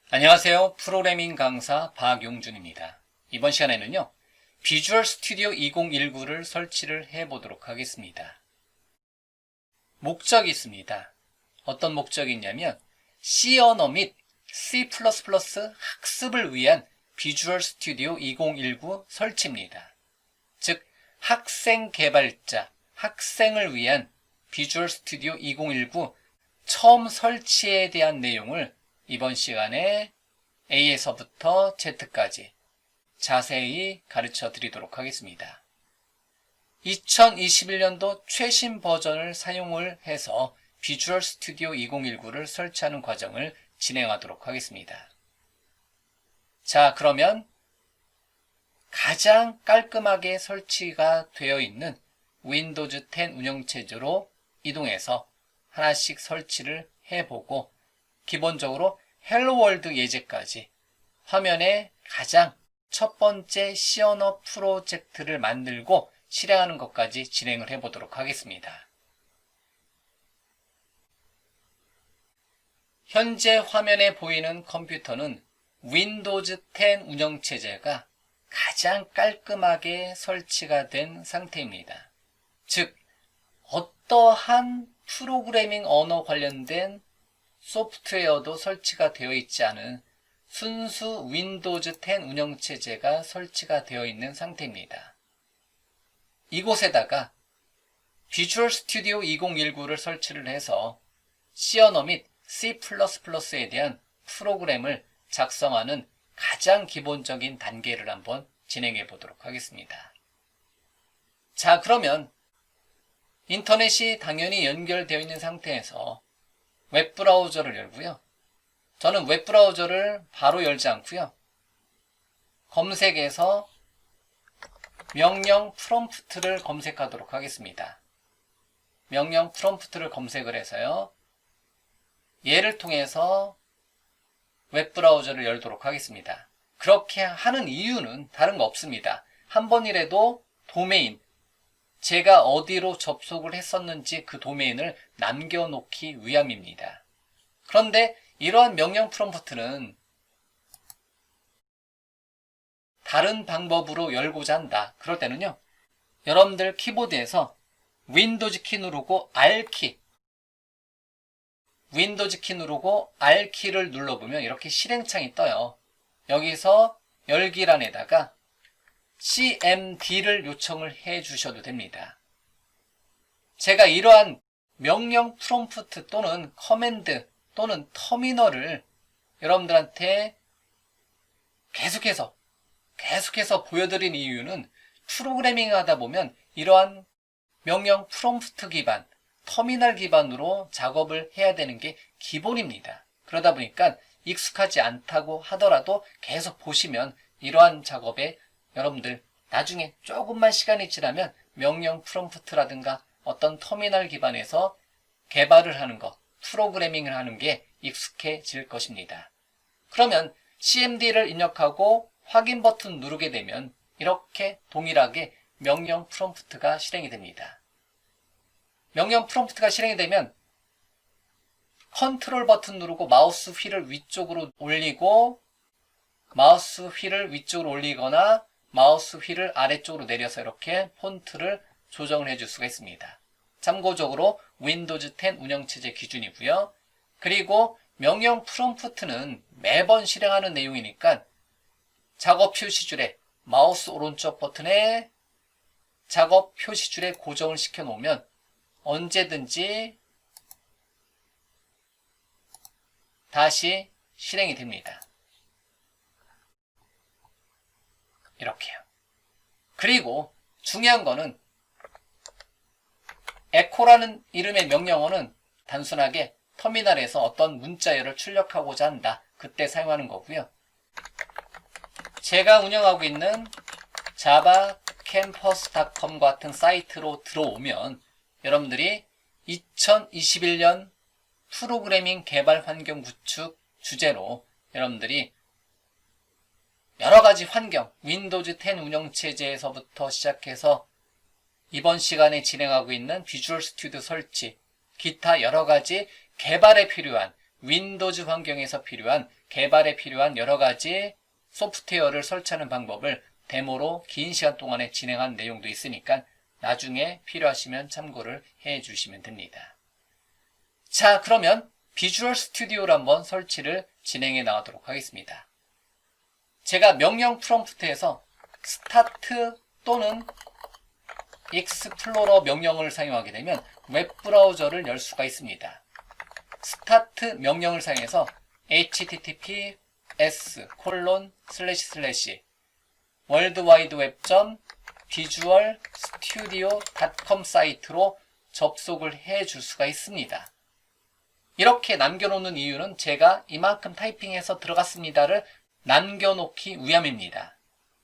안녕하세요. 프로그래밍 강사 박용준입니다. 이번 시간에는요, 비주얼 스튜디오 2019를 설치를 해보도록 하겠습니다. 목적이 있습니다. 어떤 목적이 있냐면 C 언어 및 C++ 학습을 위한 비주얼 스튜디오 2019 설치입니다. 즉, 학생 개발자, 학생을 위한 비주얼 스튜디오 2019 처음 설치에 대한 내용을 이번 시간에 A에서부터 Z까지 자세히 가르쳐 드리도록 하겠습니다. 2021년도 최신 버전을 사용을 해서 비주얼 스튜디오 2019를 설치하는 과정을 진행하도록 하겠습니다. 자, 그러면 가장 깔끔하게 설치가 되어 있는 윈도우즈 10 운영체제로 이동해서 하나씩 설치를 해보고 기본적으로 헬로 월드 예제까지 화면에 가장 첫 번째 C 언어 프로젝트를 만들고 실행하는 것까지 진행을 해보도록 하겠습니다. 현재 화면에 보이는 컴퓨터는 윈도우즈 10 운영체제가 가장 깔끔하게 설치가 된 상태입니다. 즉, 어떠한 프로그래밍 언어 관련된 소프트웨어도 설치가 되어 있지 않은 순수 윈도우즈 10 운영체제가 설치가 되어 있는 상태입니다. 이곳에다가 비주얼 스튜디오 2019를 설치를 해서 C 언어 및 C++에 대한 프로그램을 작성하는 가장 기본적인 단계를 한번 진행해 보도록 하겠습니다. 자, 그러면 인터넷이 당연히 연결되어 있는 상태에서 웹브라우저를 열고요. 저는 웹브라우저를 바로 열지 않고요. 검색에서 명령 프롬프트를 검색하도록 하겠습니다. 명령 프롬프트를 검색을 해서요. 얘를 통해서 웹브라우저를 열도록 하겠습니다. 그렇게 하는 이유는 다른 거 없습니다. 한 번이라도 도메인, 제가 어디로 접속을 했었는지 그 도메인을 남겨놓기 위함입니다. 그런데 이러한 명령 프롬프트는 다른 방법으로 열고자 한다. 그럴 때는요, 여러분들 키보드에서 윈도우즈 키 누르고 R키, 윈도우즈 키 누르고 R키를 눌러보면 이렇게 실행창이 떠요. 여기서 열기란에다가 cmd를 요청을 해 주셔도 됩니다. 제가 이러한 명령 프롬프트 또는 커맨드 또는 터미널을 여러분들한테 계속해서 보여드린 이유는 프로그래밍 하다 보면 이러한 명령 프롬프트 기반, 터미널 기반으로 작업을 해야 되는 게 기본입니다. 그러다 보니까 익숙하지 않다고 하더라도 계속 보시면 이러한 작업에 여러분들 나중에 조금만 시간이 지나면 명령 프롬프트라든가 어떤 터미널 기반에서 개발을 하는 것, 프로그래밍을 하는 게 익숙해질 것입니다. 그러면 cmd를 입력하고 확인 버튼 누르게 되면 이렇게 동일하게 명령 프롬프트가 실행이 됩니다. 명령 프롬프트가 실행이 되면 컨트롤 버튼 누르고 마우스 휠을 위쪽으로 올리고 마우스 휠을 위쪽으로 올리거나 마우스 휠을 아래쪽으로 내려서 이렇게 폰트를 조정을 해줄 수가 있습니다. 참고적으로 윈도우즈 10 운영체제 기준이고요. 그리고 명령 프롬프트는 매번 실행하는 내용이니까 작업 표시줄에 마우스 오른쪽 버튼에 작업 표시줄에 고정을 시켜 놓으면 언제든지 다시 실행이 됩니다. 이렇게요. 그리고 중요한 거는 에코라는 이름의 명령어는 단순하게 터미널에서 어떤 문자열을 출력하고자 한다. 그때 사용하는 거고요. 제가 운영하고 있는 javacampus.com 같은 사이트로 들어오면 여러분들이 2021년 프로그래밍 개발 환경 구축 주제로 여러분들이 여러 가지 환경, 윈도우즈 10 운영체제에서부터 시작해서 이번 시간에 진행하고 있는 비주얼 스튜디오 설치, 기타 여러 가지 개발에 필요한 윈도우즈 환경에서 필요한 개발에 필요한 여러 가지 소프트웨어를 설치하는 방법을 데모로 긴 시간 동안에 진행한 내용도 있으니까 나중에 필요하시면 참고를 해 주시면 됩니다. 자, 그러면 비주얼 스튜디오를 한번 설치를 진행해 나가도록 하겠습니다. 제가 명령 프롬프트에서 스타트 또는 익스플로러 명령을 사용하게 되면 웹브라우저를 열 수가 있습니다. 스타트 명령을 사용해서 https://worldwideWeb.visualstudio.com 사이트로 접속을 해 줄 수가 있습니다. 이렇게 남겨놓는 이유는 제가 이만큼 타이핑해서 들어갔습니다를 남겨놓기 위함입니다.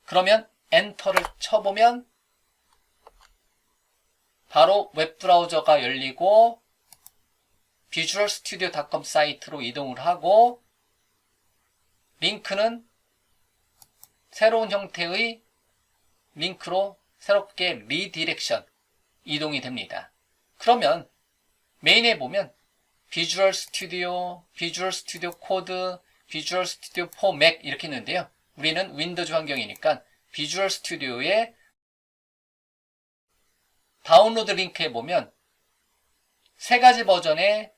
그러면 엔터를 쳐보면 바로 웹브라우저가 열리고 visualstudio.com 사이트로 이동을 하고 링크는 새로운 형태의 링크로 새롭게 리디렉션 이동이 됩니다. 그러면 메인에 보면 비주얼 스튜디오, 비주얼 스튜디오 코드, 비주얼 스튜디오 4 맥 이렇게 있는데요. 우리는 윈도우즈 환경이니까 비주얼 스튜디오의 다운로드 링크에 보면 세 가지 버전의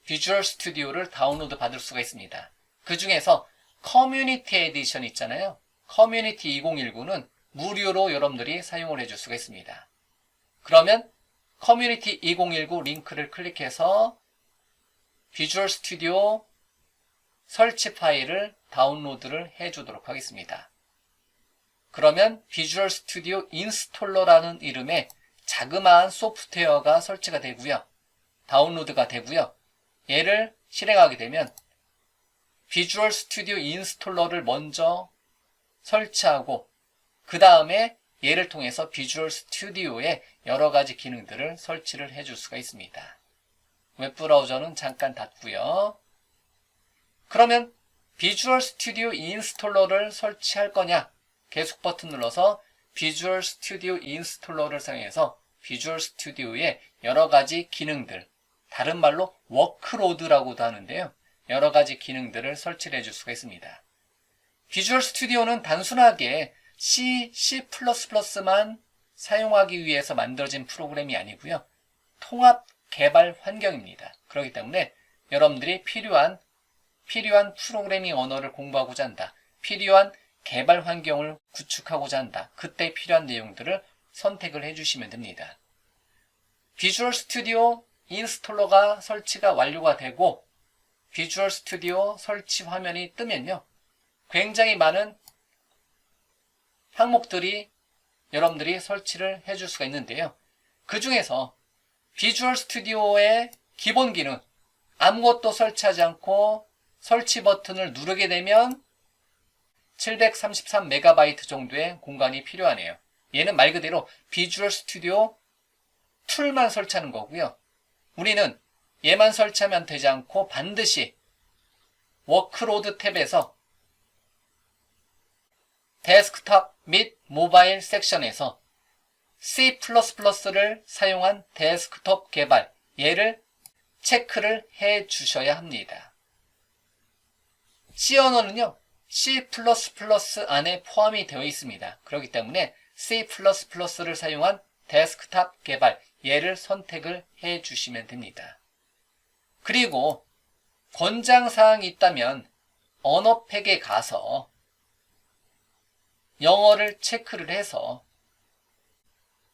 비주얼 스튜디오를 다운로드 받을 수가 있습니다. 그 중에서 커뮤니티 에디션 있잖아요. 커뮤니티 2019는 무료로 여러분들이 사용을 해줄 수가 있습니다. 그러면 커뮤니티 2019 링크를 클릭해서 비주얼 스튜디오 설치 파일을 다운로드를 해주도록 하겠습니다. 그러면 비주얼 스튜디오 인스톨러라는 이름의 자그마한 소프트웨어가 설치가 되고요. 다운로드가 되고요. 얘를 실행하게 되면 비주얼 스튜디오 인스톨러를 먼저 설치하고 그 다음에 얘를 통해서 비주얼 스튜디오의 여러 가지 기능들을 설치를 해줄 수가 있습니다. 웹브라우저는 잠깐 닫고요. 그러면 비주얼 스튜디오 인스톨러를 설치할 거냐? 계속 버튼 눌러서 비주얼 스튜디오 인스톨러를 사용해서 비주얼 스튜디오의 여러 가지 기능들, 다른 말로 워크로드라고도 하는데요. 여러 가지 기능들을 설치를 해줄 수가 있습니다. 비주얼 스튜디오는 단순하게 C, C++만 사용하기 위해서 만들어진 프로그램이 아니고요. 통합 개발 환경입니다. 그렇기 때문에 여러분들이 필요한 프로그래밍 언어를 공부하고자 한다. 필요한 개발 환경을 구축하고자 한다. 그때 필요한 내용들을 선택을 해주시면 됩니다. 비주얼 스튜디오 인스톨러가 설치가 완료가 되고 비주얼 스튜디오 설치 화면이 뜨면요. 굉장히 많은 항목들이 여러분들이 설치를 해줄 수가 있는데요. 그 중에서 비주얼 스튜디오의 기본 기능, 아무것도 설치하지 않고 설치 버튼을 누르게 되면 733MB 정도의 공간이 필요하네요. 얘는 말 그대로 비주얼 스튜디오 툴만 설치하는 거고요. 우리는 얘만 설치하면 되지 않고 반드시 워크로드 탭에서 데스크탑 및 모바일 섹션에서 C++를 사용한 데스크톱 개발, 얘를 체크를 해 주셔야 합니다. C 언어는요, C++ 안에 포함이 되어 있습니다. 그렇기 때문에 C++를 사용한 데스크탑 개발, 얘를 선택을 해 주시면 됩니다. 그리고 권장사항이 있다면 언어팩에 가서 영어를 체크를 해서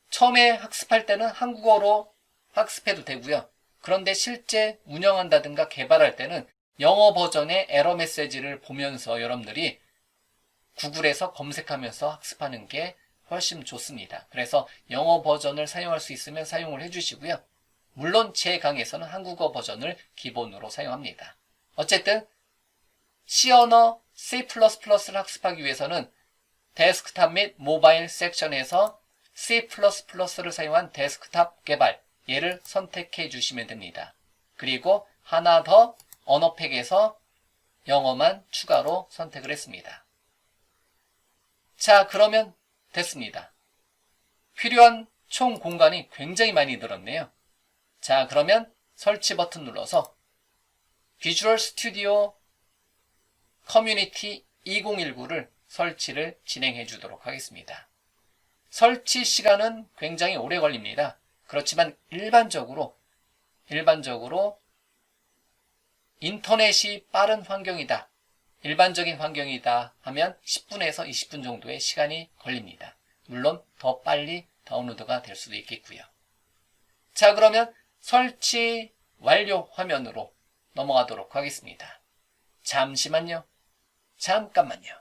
처음에 학습할 때는 한국어로 학습해도 되고요. 그런데 실제 운영한다든가 개발할 때는 영어 버전의 에러 메시지를 보면서 여러분들이 구글에서 검색하면서 학습하는 게 훨씬 좋습니다. 그래서 영어 버전을 사용할 수 있으면 사용을 해주시고요. 물론 제 강의에서는 한국어 버전을 기본으로 사용합니다. 어쨌든 C 언어 C++를 학습하기 위해서는 데스크탑 및 모바일 섹션에서 C++를 사용한 데스크탑 개발, 얘를 선택해 주시면 됩니다. 그리고 하나 더 언어팩에서 영어만 추가로 선택을 했습니다. 자, 그러면 됐습니다. 필요한 총 공간이 굉장히 많이 늘었네요. 자, 그러면 설치 버튼 눌러서 비주얼 스튜디오 커뮤니티 2019를 설치를 진행해 주도록 하겠습니다. 설치 시간은 굉장히 오래 걸립니다. 그렇지만 일반적으로 인터넷이 빠른 환경이다, 일반적인 환경이다 하면 10분에서 20분 정도의 시간이 걸립니다. 물론 더 빨리 다운로드가 될 수도 있겠고요. 자, 그러면 설치 완료 화면으로 넘어가도록 하겠습니다. 잠시만요. 잠깐만요.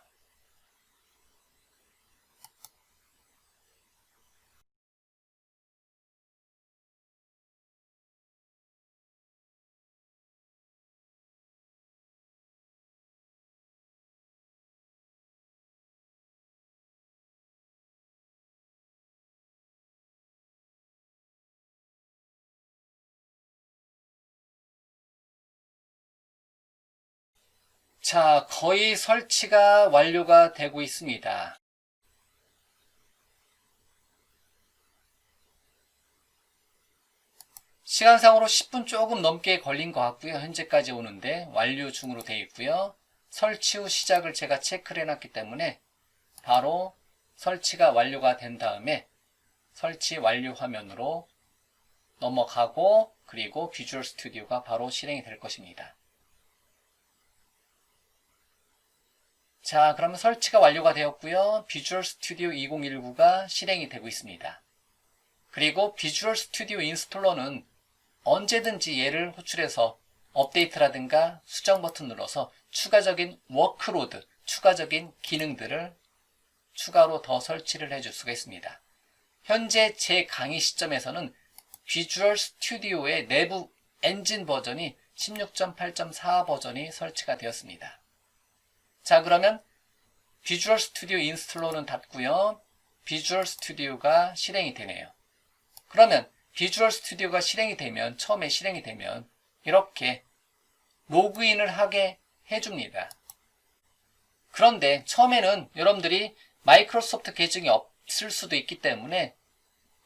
자, 거의 설치가 완료가 되고 있습니다. 시간상으로 10분 조금 넘게 걸린 것 같고요. 현재까지 오는데 완료 중으로 되어 있고요. 설치 후 시작을 제가 체크를 해놨기 때문에 바로 설치가 완료가 된 다음에 설치 완료 화면으로 넘어가고, 그리고 비주얼 스튜디오가 바로 실행이 될 것입니다. 자, 그러면 설치가 완료가 되었고요. 비주얼 스튜디오 2019가 실행이 되고 있습니다. 그리고 비주얼 스튜디오 인스톨러는 언제든지 얘를 호출해서 업데이트라든가 수정 버튼 눌러서 추가적인 워크로드, 추가적인 기능들을 추가로 더 설치를 해줄 수가 있습니다. 현재 제 강의 시점에서는 비주얼 스튜디오의 내부 엔진 버전이 16.8.4 버전이 설치가 되었습니다. 자, 그러면 비주얼 스튜디오 인스톨러는 닫고요. 비주얼 스튜디오가 실행이 되네요. 그러면 비주얼 스튜디오가 처음에 실행이 되면 이렇게 로그인을 하게 해줍니다. 그런데 처음에는 여러분들이 마이크로소프트 계정이 없을 수도 있기 때문에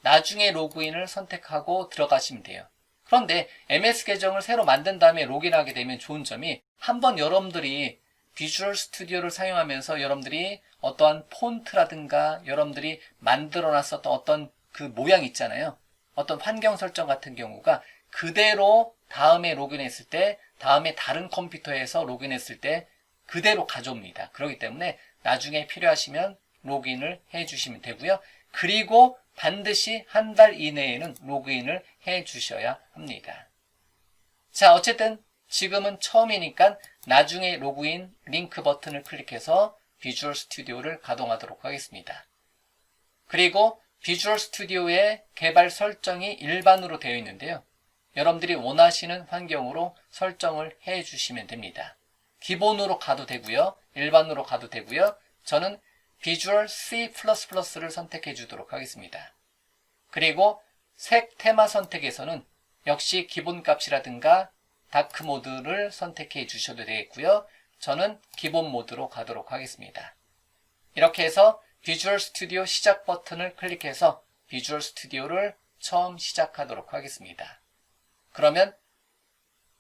나중에 로그인을 선택하고 들어가시면 돼요. 그런데 MS 계정을 새로 만든 다음에 로그인하게 되면 좋은 점이, 한번 여러분들이 비주얼 스튜디오를 사용하면서 여러분들이 어떠한 폰트라든가 여러분들이 만들어 놨었던 어떤 그 모양 있잖아요. 어떤 환경 설정 같은 경우가 그대로 다음에 로그인했을 때, 다음에 다른 컴퓨터에서 로그인했을 때 그대로 가져옵니다. 그렇기 때문에 나중에 필요하시면 로그인을 해 주시면 되고요. 그리고 반드시 한 달 이내에는 로그인을 해 주셔야 합니다. 자, 어쨌든 지금은 처음이니까 나중에 로그인 링크 버튼을 클릭해서 비주얼 스튜디오를 가동하도록 하겠습니다. 그리고 비주얼 스튜디오의 개발 설정이 일반으로 되어 있는데요. 여러분들이 원하시는 환경으로 설정을 해 주시면 됩니다. 기본으로 가도 되고요. 일반으로 가도 되고요. 저는 비주얼 C++를 선택해 주도록 하겠습니다. 그리고 색 테마 선택에서는 역시 기본값이라든가 다크 모드를 선택해 주셔도 되겠고요. 저는 기본 모드로 가도록 하겠습니다. 이렇게 해서 비주얼 스튜디오 시작 버튼을 클릭해서 비주얼 스튜디오를 처음 시작하도록 하겠습니다. 그러면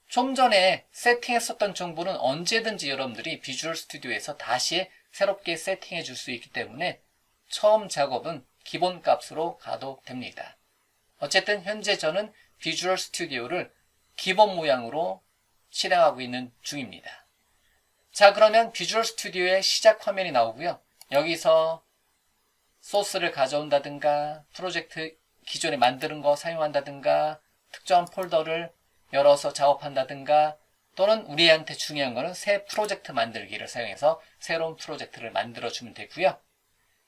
좀 전에 세팅했었던 정보는 언제든지 여러분들이 비주얼 스튜디오에서 다시 새롭게 세팅해 줄 수 있기 때문에 처음 작업은 기본 값으로 가도 됩니다. 어쨌든 현재 저는 비주얼 스튜디오를 기본 모양으로 실행하고 있는 중입니다. 자, 그러면 비주얼 스튜디오의 시작 화면이 나오고요. 여기서 소스를 가져온다든가 프로젝트 기존에 만드는 거 사용한다든가 특정한 폴더를 열어서 작업한다든가, 또는 우리한테 중요한 거는 새 프로젝트 만들기를 사용해서 새로운 프로젝트를 만들어주면 되고요.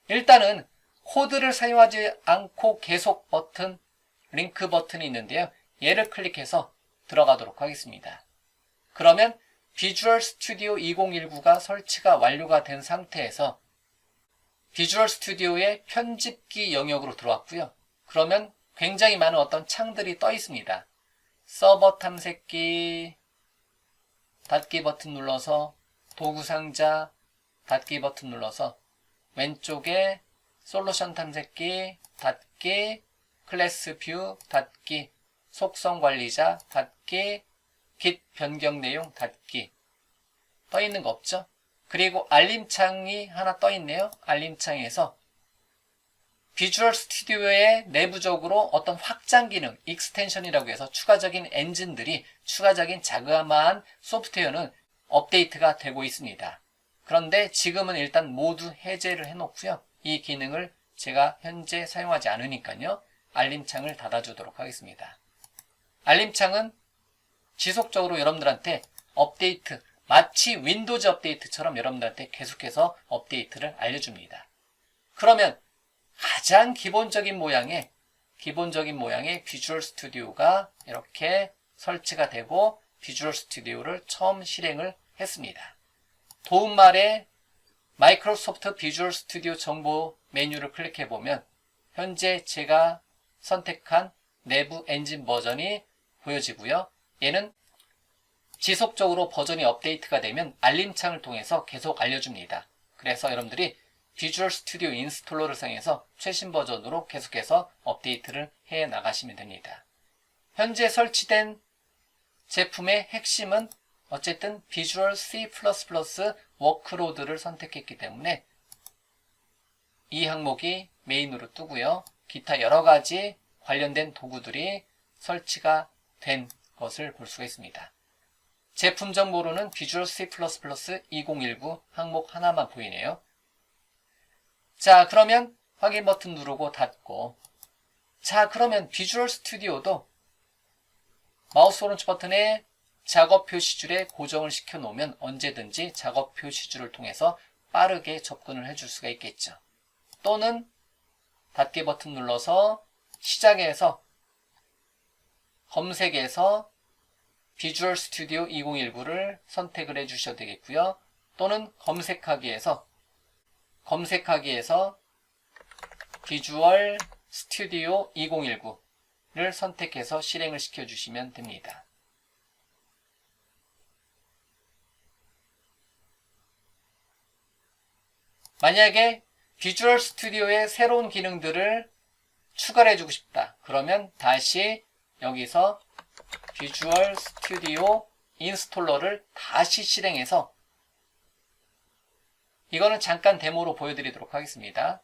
일단은 코드를 사용하지 않고 계속 버튼, 링크 버튼이 있는데요. 얘를 클릭해서 들어가도록 하겠습니다. 그러면 비주얼 스튜디오 2019가 설치가 완료가 된 상태에서 비주얼 스튜디오의 편집기 영역으로 들어왔고요. 그러면 굉장히 많은 어떤 창들이 떠 있습니다. 서버 탐색기, 닫기 버튼 눌러서 도구 상자, 닫기 버튼 눌러서 왼쪽에 솔루션 탐색기, 닫기, 클래스 뷰, 닫기, 속성 관리자, 닫기, 깃 변경 내용 닫기 떠 있는 거 없죠? 그리고 알림창이 하나 떠 있네요. 알림창에서 비주얼 스튜디오의 내부적으로 어떤 확장 기능, 익스텐션이라고 해서 추가적인 엔진들이 추가적인 자그마한 소프트웨어는 업데이트가 되고 있습니다. 그런데 지금은 일단 모두 해제를 해놓고요. 이 기능을 제가 현재 사용하지 않으니까요. 알림창을 닫아주도록 하겠습니다. 알림창은 지속적으로 여러분들한테 업데이트, 마치 윈도우즈 업데이트처럼 여러분들한테 계속해서 업데이트를 알려줍니다. 그러면 가장 기본적인 모양의 비주얼 스튜디오가 이렇게 설치가 되고 비주얼 스튜디오를 처음 실행을 했습니다. 도움말에 마이크로소프트 비주얼 스튜디오 정보 메뉴를 클릭해 보면 현재 제가 선택한 내부 엔진 버전이 보여지고요. 얘는 지속적으로 버전이 업데이트가 되면 알림창을 통해서 계속 알려줍니다. 그래서 여러분들이 비주얼 스튜디오 인스톨러를 사용해서 최신 버전으로 계속해서 업데이트를 해 나가시면 됩니다. 현재 설치된 제품의 핵심은 어쨌든 비주얼 C++ 워크로드를 선택했기 때문에 이 항목이 메인으로 뜨고요. 기타 여러 가지 관련된 도구들이 설치가 된 것을 볼 수가 있습니다. 제품 정보로는 비주얼 C++ 2019 항목 하나만 보이네요. 자, 그러면 확인 버튼 누르고 닫고, 자, 그러면 비주얼 스튜디오도 마우스 오른쪽 버튼에 작업 표시줄에 고정을 시켜 놓으면 언제든지 작업 표시줄을 통해서 빠르게 접근을 해줄 수가 있겠죠. 또는 닫기 버튼 눌러서 시작에서 검색에서 비주얼 스튜디오 2019를 선택을 해 주셔도 되겠고요. 또는 검색하기에서 비주얼 스튜디오 2019를 선택해서 실행을 시켜주시면 됩니다. 만약에 비주얼 스튜디오의 새로운 기능들을 추가를 해주고 싶다. 그러면 다시 여기서 비주얼 스튜디오 인스톨러를 다시 실행해서, 이거는 잠깐 데모로 보여드리도록 하겠습니다.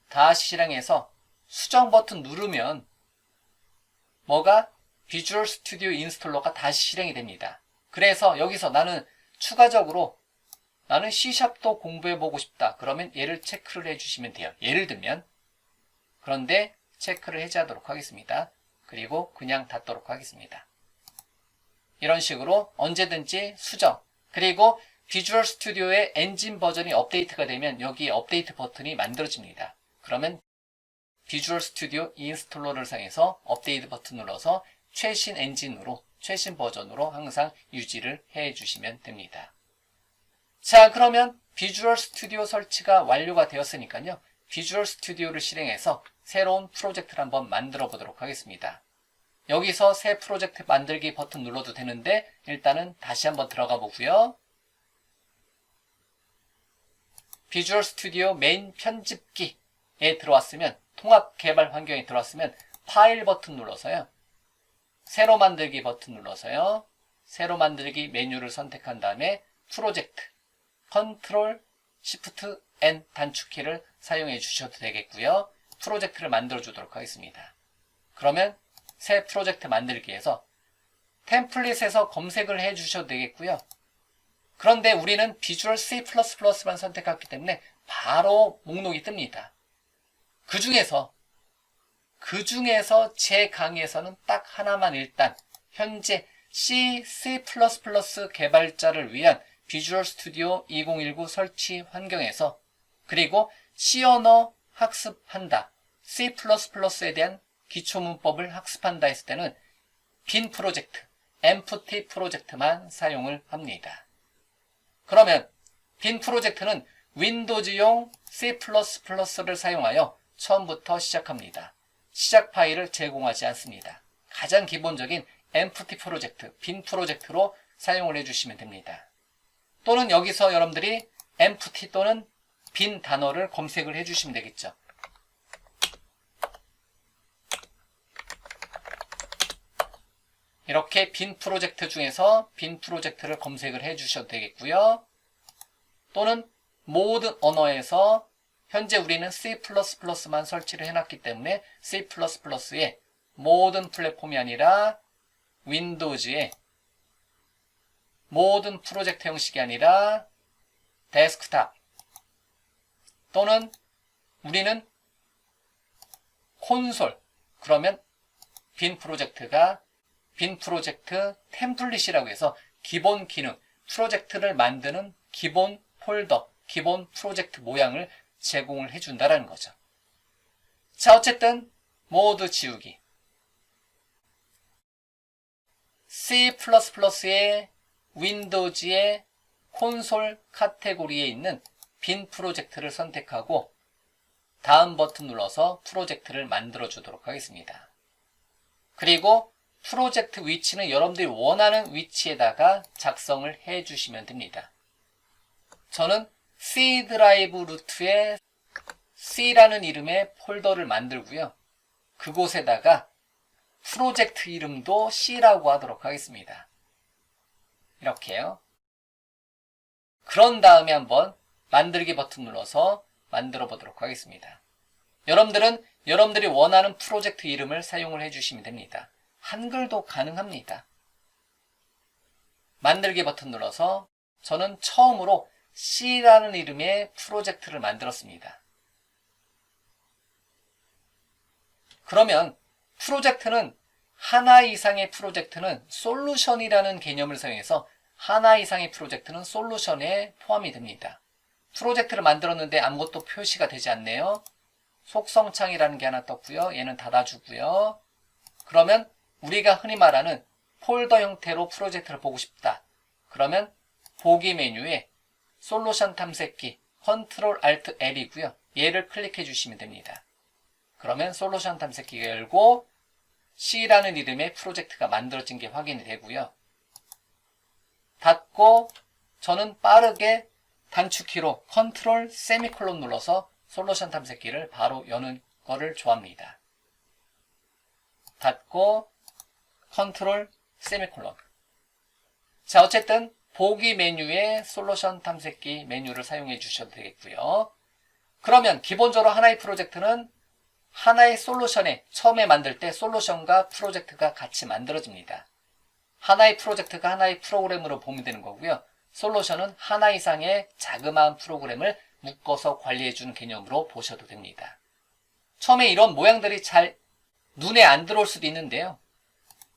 다시 실행해서 수정 버튼 누르면 뭐가? 비주얼 스튜디오 인스톨러가 다시 실행이 됩니다. 그래서 여기서 나는 추가적으로 나는 C샵도 공부해보고 싶다. 그러면 얘를 체크를 해주시면 돼요. 예를 들면. 그런데 체크를 해제하도록 하겠습니다. 그리고 그냥 닫도록 하겠습니다. 이런 식으로 언제든지 수정, 그리고 비주얼 스튜디오의 엔진 버전이 업데이트가 되면 여기 업데이트 버튼이 만들어집니다. 그러면 비주얼 스튜디오 인스톨러를 사용해서 업데이트 버튼 눌러서 최신 엔진으로, 최신 버전으로 항상 유지를 해 주시면 됩니다. 자, 그러면 비주얼 스튜디오 설치가 완료가 되었으니까요. 비주얼 스튜디오를 실행해서 새로운 프로젝트를 한번 만들어 보도록 하겠습니다. 여기서 새 프로젝트 만들기 버튼 눌러도 되는데 일단은 다시 한번 들어가 보고요. 비주얼 스튜디오 메인 편집기에 들어왔으면, 통합 개발 환경에 들어왔으면 파일 버튼 눌러서요. 새로 만들기 버튼 눌러서요. 새로 만들기 메뉴를 선택한 다음에 프로젝트, 컨트롤 시프트 N 단축키를 사용해 주셔도 되겠고요. 프로젝트를 만들어 주도록 하겠습니다. 그러면 새 프로젝트 만들기에서 템플릿에서 검색을 해 주셔도 되겠고요. 그런데 우리는 비주얼 C++만 선택했기 때문에 바로 목록이 뜹니다. 그 중에서 제 강의에서는 딱 하나만 일단 현재 C++ 개발자를 위한 비주얼 스튜디오 2019 설치 환경에서, 그리고 C 언어 학습한다, C++에 대한 기초문법을 학습한다 했을 때는 빈 프로젝트, empty 프로젝트만 사용을 합니다. 그러면 빈 프로젝트는 윈도우즈용 C++를 사용하여 처음부터 시작합니다. 시작 파일을 제공하지 않습니다. 가장 기본적인 empty 프로젝트, 빈 프로젝트로 사용을 해주시면 됩니다. 또는 여기서 여러분들이 empty 또는 빈 단어를 검색을 해주시면 되겠죠. 이렇게 빈 프로젝트 중에서 빈 프로젝트를 검색을 해 주셔도 되겠고요. 또는 모든 언어에서 현재 우리는 C++만 설치를 해놨기 때문에 C++의 모든 플랫폼이 아니라 윈도우즈의 모든 프로젝트 형식이 아니라 데스크탑 또는 우리는 콘솔 그러면 빈 프로젝트 템플릿이라고 해서 기본 기능 프로젝트를 만드는 기본 폴더 기본 프로젝트 모양을 제공을 해준다라는 거죠. 자, 어쨌든 모두 지우기. C++의 윈도우즈의 콘솔 카테고리에 있는 빈 프로젝트를 선택하고 다음 버튼 눌러서 프로젝트를 만들어 주도록 하겠습니다. 그리고 프로젝트 위치는 여러분들이 원하는 위치에다가 작성을 해 주시면 됩니다. 저는 C 드라이브 루트에 C라는 이름의 폴더를 만들고요. 그곳에다가 프로젝트 이름도 C라고 하도록 하겠습니다. 이렇게요. 그런 다음에 한번 만들기 버튼 눌러서 만들어 보도록 하겠습니다. 여러분들은 여러분들이 원하는 프로젝트 이름을 사용을 해주시면 됩니다. 한글도 가능합니다. 만들기 버튼 눌러서 저는 처음으로 C라는 이름의 프로젝트를 만들었습니다. 그러면 프로젝트는 하나 이상의 프로젝트는 솔루션이라는 개념을 사용해서 하나 이상의 프로젝트는 솔루션에 포함이 됩니다. 프로젝트를 만들었는데 아무것도 표시가 되지 않네요. 속성창이라는 게 하나 떴고요. 얘는 닫아주고요. 그러면 우리가 흔히 말하는 폴더 형태로 프로젝트를 보고 싶다. 그러면 보기 메뉴에 솔루션 탐색기 Ctrl Alt L이고요. 얘를 클릭해 주시면 됩니다. 그러면 솔루션 탐색기가 열고 C라는 이름의 프로젝트가 만들어진 게 확인이 되고요. 닫고 저는 빠르게 단축키로 Ctrl 세미콜론 눌러서 솔루션 탐색기를 바로 여는 거를 좋아합니다. 닫고 Ctrl 세미콜론. 자, 어쨌든 보기 메뉴에 솔루션 탐색기 메뉴를 사용해 주셔도 되겠고요. 그러면 기본적으로 하나의 프로젝트는 하나의 솔루션에 처음에 만들 때 솔루션과 프로젝트가 같이 만들어집니다. 하나의 프로젝트가 하나의 프로그램으로 보면 되는 거고요. 솔루션은 하나 이상의 자그마한 프로그램을 묶어서 관리해주는 개념으로 보셔도 됩니다. 처음에 이런 모양들이 잘 눈에 안 들어올 수도 있는데요.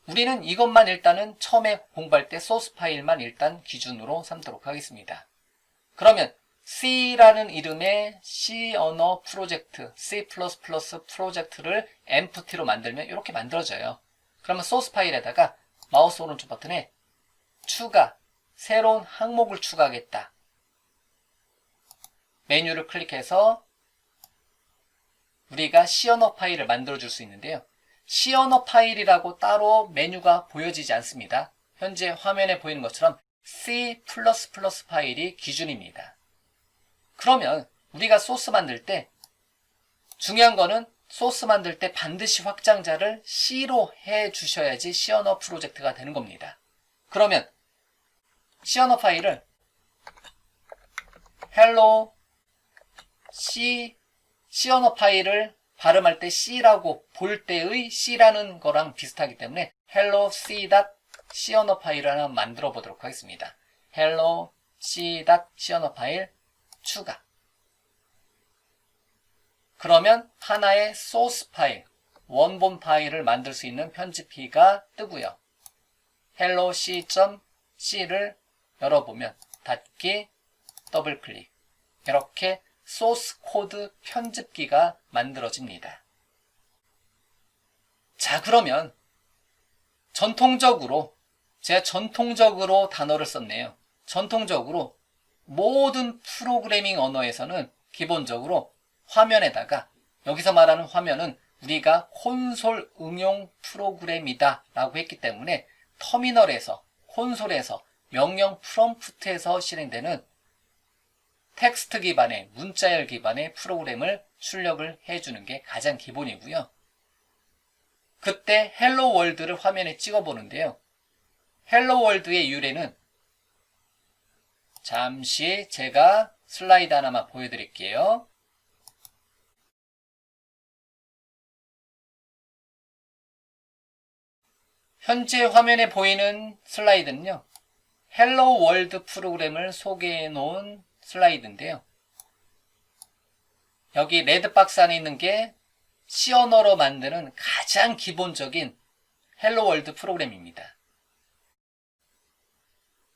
우리는 이것만 일단은 처음에 공부할 때 소스 파일만 일단 기준으로 삼도록 하겠습니다. 그러면 C라는 이름의 C 언어 프로젝트, C++ 프로젝트를 empty로 만들면 이렇게 만들어져요. 그러면 소스 파일에다가 마우스 오른쪽 버튼에 추가, 새로운 항목을 추가하겠다. 메뉴를 클릭해서 우리가 C 언어 파일을 만들어 줄 수 있는데요. C 언어 파일이라고 따로 메뉴가 보여지지 않습니다. 현재 화면에 보이는 것처럼 C++ 파일이 기준입니다. 그러면 우리가 소스 만들 때 중요한 거는 소스 만들 때 반드시 확장자를 C로 해 주셔야지 C 언어 프로젝트가 되는 겁니다. 그러면 C 언어 파일을 hello C 언어 파일을 발음할 때 C라고 볼 때의 C라는 거랑 비슷하기 때문에 hello C 언어 파일을 하나 만들어 보도록 하겠습니다. hello C 언어 파일 추가. 그러면 하나의 소스 파일, 원본 파일을 만들 수 있는 편집키가 뜨고요. hello C.C를 열어보면 닫기, 더블 클릭. 이렇게 소스 코드 편집기가 만들어집니다. 자, 그러면 제가 전통적으로 단어를 썼네요. 전통적으로 모든 프로그래밍 언어에서는 기본적으로 화면에다가 여기서 말하는 화면은 우리가 콘솔 응용 프로그램이다 라고 했기 때문에 터미널에서 콘솔에서 명령 프롬프트에서 실행되는 텍스트 기반의 문자열 기반의 프로그램을 출력을 해주는 게 가장 기본이고요. 그때 헬로 월드를 화면에 찍어보는데요. 헬로 월드의 유래는 잠시 제가 슬라이드 하나만 보여드릴게요. 현재 화면에 보이는 슬라이드는요. 헬로 월드 프로그램을 소개해 놓은 슬라이드인데요. 여기 레드박스 안에 있는 게 C 언어로 만드는 가장 기본적인 헬로 월드 프로그램입니다.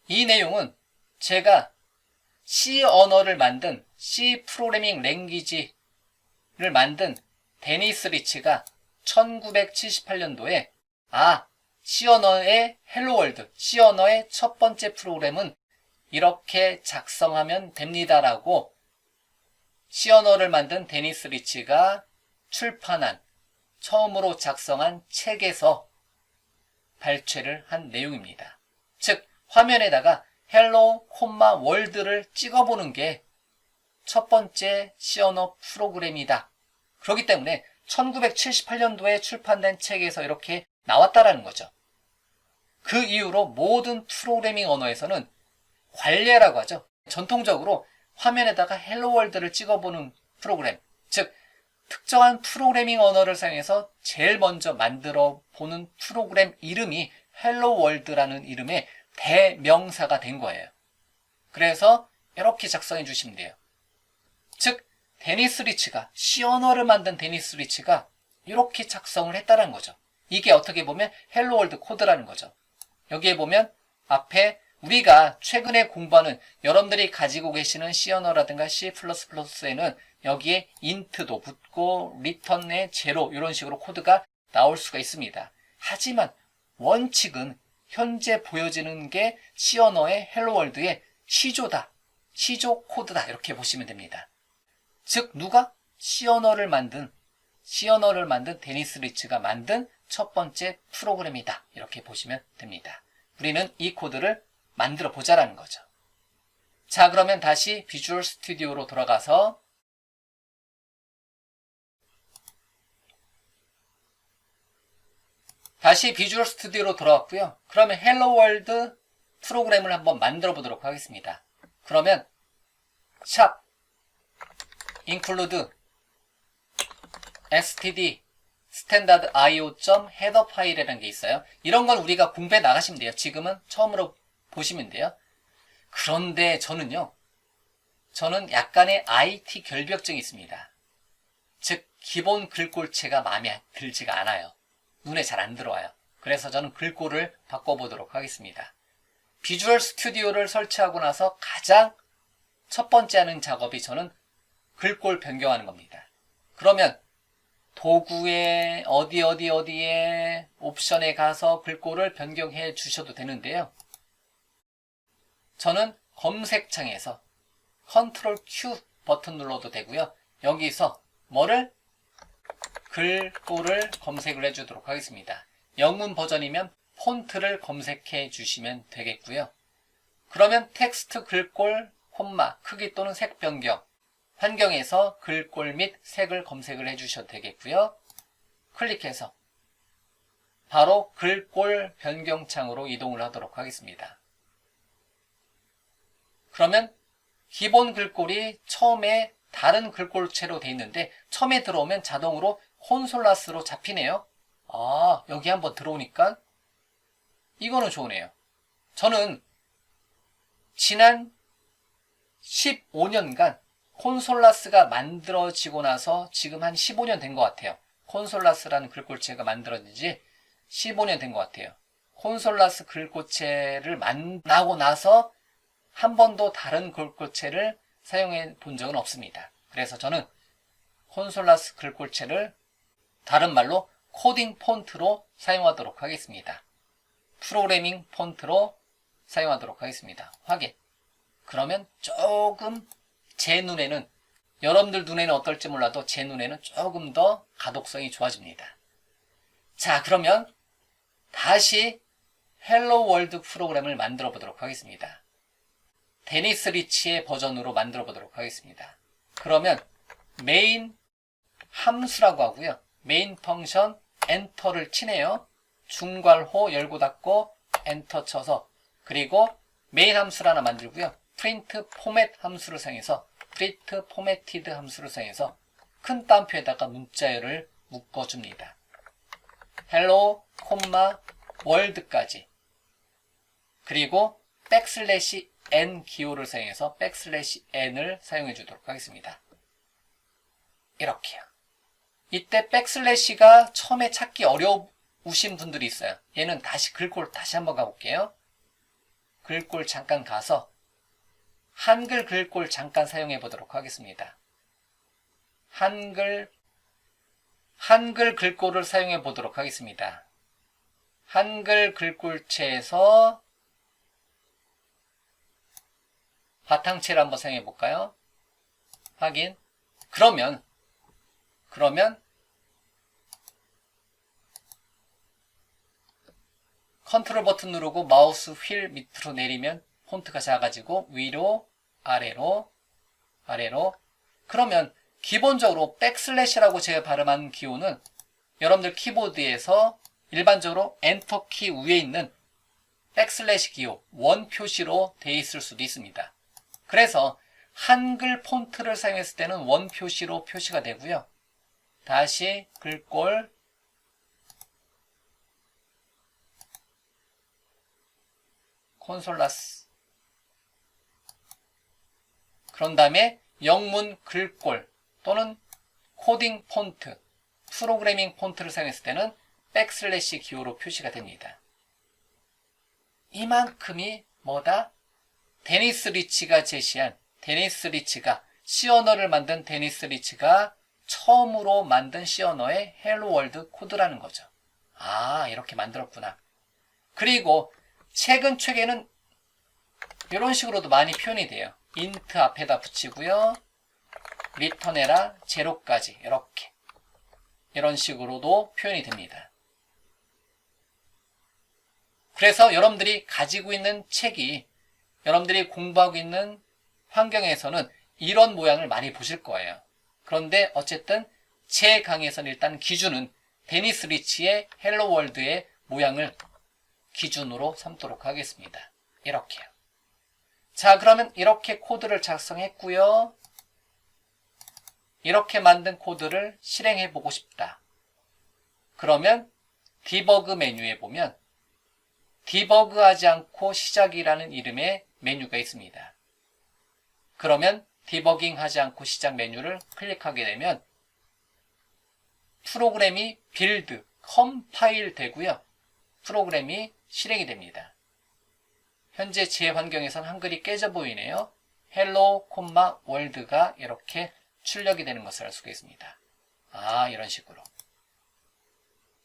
이 내용은 제가 C 언어를 만든 C 프로그래밍 랭귀지를 만든 데니스 리치가 1978년도에 C 언어의 헬로 월드, C 언어의 첫 번째 프로그램은 이렇게 작성하면 됩니다라고 C 언어를 만든 데니스 리치가 출판한 처음으로 작성한 책에서 발췌를 한 내용입니다. 즉 화면에다가 헬로 콤마 월드를 찍어보는 게 첫 번째 C 언어 프로그램이다. 그렇기 때문에 1978년도에 출판된 책에서 이렇게 나왔다라는 거죠. 그 이후로 모든 프로그래밍 언어에서는 관례라고 하죠. 전통적으로 화면에다가 헬로 월드를 찍어보는 프로그램, 즉 특정한 프로그래밍 언어를 사용해서 제일 먼저 만들어 보는 프로그램 이름이 헬로 월드라는 이름의 대명사가 된 거예요. 그래서 이렇게 작성해 주시면 돼요. 즉 데니스 리치가 C 언어를 만든 데니스 리치가 이렇게 작성을 했다는 거죠. 이게 어떻게 보면 헬로 월드 코드라는 거죠. 여기에 보면 앞에 우리가 최근에 공부하는 여러분들이 가지고 계시는 C 언어라든가 C++에는 여기에 int도 붙고 return에 제로 이런 식으로 코드가 나올 수가 있습니다. 하지만 원칙은 현재 보여지는 게 C 언어의 헬로 월드의 시조다. 시조 코드다. 이렇게 보시면 됩니다. 즉 누가 C 언어를 만든 데니스 리치가 만든 첫 번째 프로그램이다. 이렇게 보시면 됩니다. 우리는 이 코드를 만들어 보자라는 거죠. 자, 그러면 다시 비주얼 스튜디오로 돌아가서 다시 비주얼 스튜디오로 돌아왔고요. 그러면 헬로 월드 프로그램을 한번 만들어 보도록 하겠습니다. 그러면 샵 include std standard io.header 파일이라는 게 있어요. 이런 건 우리가 공부해 나가시면 돼요. 지금은 처음으로 보시면 돼요. 그런데 저는 약간의 IT 결벽증이 있습니다. 즉 기본 글꼴체가 마음에 들지가 않아요. 눈에 잘 안 들어와요. 그래서 저는 글꼴을 바꿔보도록 하겠습니다. 비주얼 스튜디오를 설치하고 나서 가장 첫 번째 하는 작업이 저는 글꼴 변경하는 겁니다. 그러면 도구에 어디에 옵션에 가서 글꼴을 변경해 주셔도 되는데요. 저는 검색창에서 컨트롤 Q 버튼 눌러도 되고요. 여기서 글꼴을 검색을 해주도록 하겠습니다. 영문 버전이면 폰트를 검색해 주시면 되겠고요. 그러면 텍스트 글꼴 콤마 크기 또는 색 변경 환경에서 글꼴 및 색을 검색을 해주셔도 되겠고요. 클릭해서 바로 글꼴 변경창으로 이동을 하도록 하겠습니다. 그러면 기본 글꼴이 처음에 다른 글꼴체로 되어 있는데 처음에 들어오면 자동으로 콘솔라스로 잡히네요. 여기 한번 들어오니까 이거는 좋으네요. 저는 지난 15년간 콘솔라스가 만들어지고 나서 지금 한 15년 된 것 같아요. 콘솔라스라는 글꼴체가 만들어진 지 15년 된 것 같아요. 콘솔라스 글꼴체를 만나고 나서 한 번도 다른 글꼴체를 사용해 본 적은 없습니다. 그래서 저는 콘솔라스 글꼴체를 다른 말로 코딩 폰트로 사용하도록 하겠습니다. 프로그래밍 폰트로 사용하도록 하겠습니다. 확인. 그러면 조금 제 눈에는 여러분들 눈에는 어떨지 몰라도 제 눈에는 조금 더 가독성이 좋아집니다. 자, 그러면 다시 헬로 월드 프로그램을 만들어 보도록 하겠습니다. 데니스 리치의 버전으로 만들어 보도록 하겠습니다. 그러면 메인 함수라고 하고요. 메인 펑션 엔터를 치네요. 중괄호 열고 닫고 엔터 쳐서, 그리고 메인 함수를 하나 만들고요. 프린트 포맷 함수를 사용해서, 프린트 포매티드 함수를 사용해서 큰 따옴표에다가 문자열을 묶어줍니다. hello, world까지. 그리고 백슬래시 n 기호를 사용해서 백슬래시 n을 사용해 주도록 하겠습니다. 이렇게요. 이때 백슬래시가 처음에 찾기 어려우신 분들이 있어요. 얘는 다시 글꼴 다시 한번 가볼게요. 글꼴 잠깐 가서 한글 글꼴 잠깐 사용해 보도록 하겠습니다. 한글 글꼴을 사용해 보도록 하겠습니다. 한글 글꼴체에서 바탕체를 한번 사용해 볼까요? 확인. 그러면 컨트롤 버튼 누르고 마우스 휠 밑으로 내리면 폰트가 작아지고 위로 아래로 그러면 기본적으로 백슬래시라고 제가 발음한 기호는 여러분들 키보드에서 일반적으로 엔터키 위에 있는 백슬래시 기호 원 표시로 되어 있을 수도 있습니다. 그래서 한글 폰트를 사용했을 때는 원 표시로 표시가 되고요. 다시 글꼴 콘솔라스, 그런 다음에 영문 글꼴 또는 코딩 폰트, 프로그래밍 폰트를 사용했을 때는 백슬래시 기호로 표시가 됩니다. 이만큼이 뭐다? 데니스 리치가 C 언어를 만든 데니스 리치가 처음으로 만든 C 언어의 헬로 월드 코드라는 거죠. 아, 이렇게 만들었구나. 그리고 최근에는 이런 식으로도 많이 표현이 돼요. 인트 앞에다 붙이고요. 리턴해라 제로까지 이렇게 이런 식으로도 표현이 됩니다. 그래서 여러분들이 가지고 있는 책이 여러분들이 공부하고 있는 환경에서는 이런 모양을 많이 보실 거예요. 그런데 어쨌든 제 강의에서는 일단 기준은 데니스 리치의 헬로 월드의 모양을 기준으로 삼도록 하겠습니다. 이렇게요. 자, 그러면 이렇게 코드를 작성했고요. 이렇게 만든 코드를 실행해 보고 싶다. 그러면 디버그 메뉴에 보면 디버그하지 않고 시작이라는 이름의 메뉴가 있습니다. 그러면 디버깅하지 않고 시작 메뉴를 클릭하게 되면 프로그램이 빌드, 컴파일 되고요. 프로그램이 실행이 됩니다. 현재 제 환경에선 한글이 깨져 보이네요. hello, world가 이렇게 출력이 되는 것을 알 수가 있습니다. 아, 이런 식으로.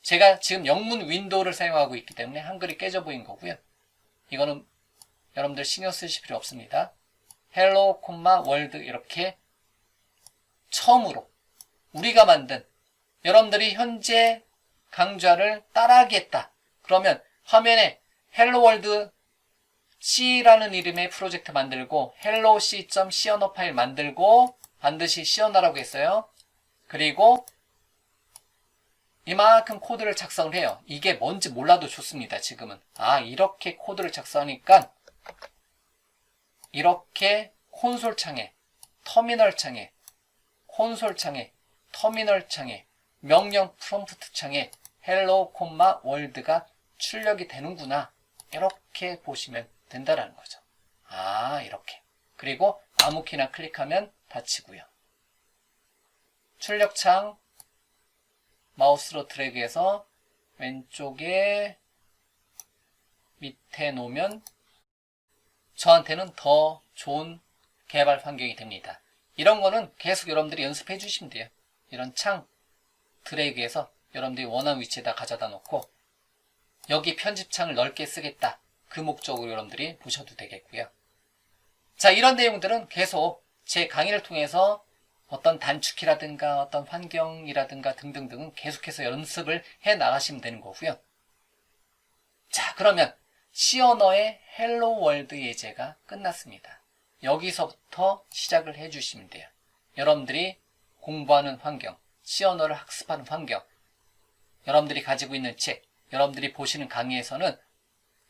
제가 지금 영문 윈도우를 사용하고 있기 때문에 한글이 깨져 보인 거고요. 이거는 여러분들 신경 쓰실 필요 없습니다. hello, world 이렇게 처음으로 우리가 만든 여러분들이 현재 강좌를 따라하겠다. 그러면 화면에 hello world C라는 이름의 프로젝트 만들고 hello C.C 언어 파일 만들고 반드시 C 언어라고 했어요. 그리고 이만큼 코드를 작성을 해요. 이게 뭔지 몰라도 좋습니다. 지금은. 아, 이렇게 코드를 작성하니까 이렇게 콘솔 창에, 터미널 창에, 콘솔 창에, 터미널 창에, 명령 프롬프트 창에 hello, world가 출력이 되는구나. 이렇게 보시면 된다라는 거죠. 아, 이렇게. 그리고 아무 키나 클릭하면 닫히고요. 출력창 마우스로 드래그해서 왼쪽에 밑에 놓으면 저한테는 더 좋은 개발 환경이 됩니다. 이런 거는 계속 여러분들이 연습해 주시면 돼요. 이런 창 드래그해서 여러분들이 원하는 위치에다 가져다 놓고 여기 편집창을 넓게 쓰겠다. 그 목적으로 여러분들이 보셔도 되겠고요. 자, 이런 내용들은 계속 제 강의를 통해서 어떤 단축키라든가 어떤 환경이라든가 등등등은 계속해서 연습을 해 나가시면 되는 거고요. 자, 그러면 C 언어의 헬로 월드 예제가 끝났습니다. 여기서부터 시작을 해 주시면 돼요. 여러분들이 공부하는 환경, C 언어를 학습하는 환경, 여러분들이 가지고 있는 책, 여러분들이 보시는 강의에서는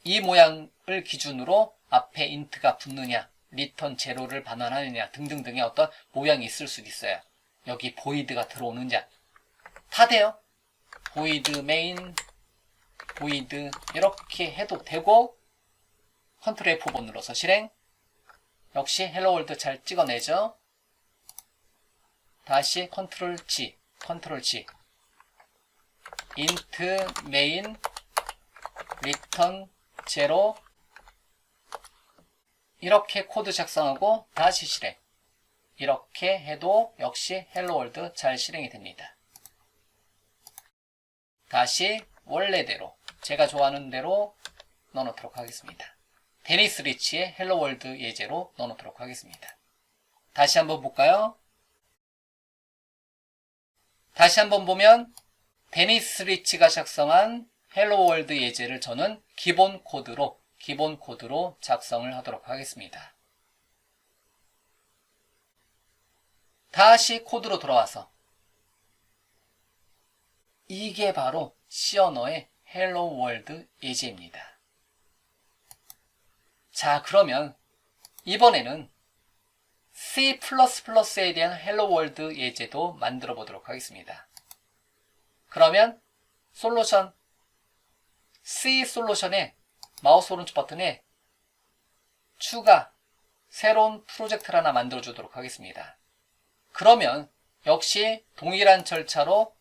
이 모양을 기준으로 앞에 int가 붙느냐, return 제로를 반환하느냐 등등등의 어떤 모양이 있을 수도 있어요. 여기 void가 들어오느냐 다 돼요. void main, void 이렇게 해도 되고 컨트롤 F5 눌러서 실행. 역시 헬로 월드 잘 찍어내죠. 다시 컨트롤 G, 컨트롤 G. int main return 0 이렇게 코드 작성하고 다시 실행. 이렇게 해도 역시 헬로 월드 잘 실행이 됩니다. 다시 원래대로 제가 좋아하는 대로 넣어놓도록 하겠습니다. 데니스 리치의 헬로 월드 예제로 넣어놓도록 하겠습니다. 다시 한번 볼까요? 다시 한번 보면 데니스 리치가 작성한 헬로 월드 예제를 저는 기본 코드로 작성을 하도록 하겠습니다. 다시 코드로 돌아와서 이게 바로 C 언어의 헬로 월드 예제입니다. 자, 그러면 이번에는 C++에 대한 헬로 월드 예제도 만들어 보도록 하겠습니다. 그러면 솔루션, C 솔루션에 마우스 오른쪽 버튼에 추가, 새로운 프로젝트를 하나 만들어 주도록 하겠습니다. 그러면 역시 동일한 절차로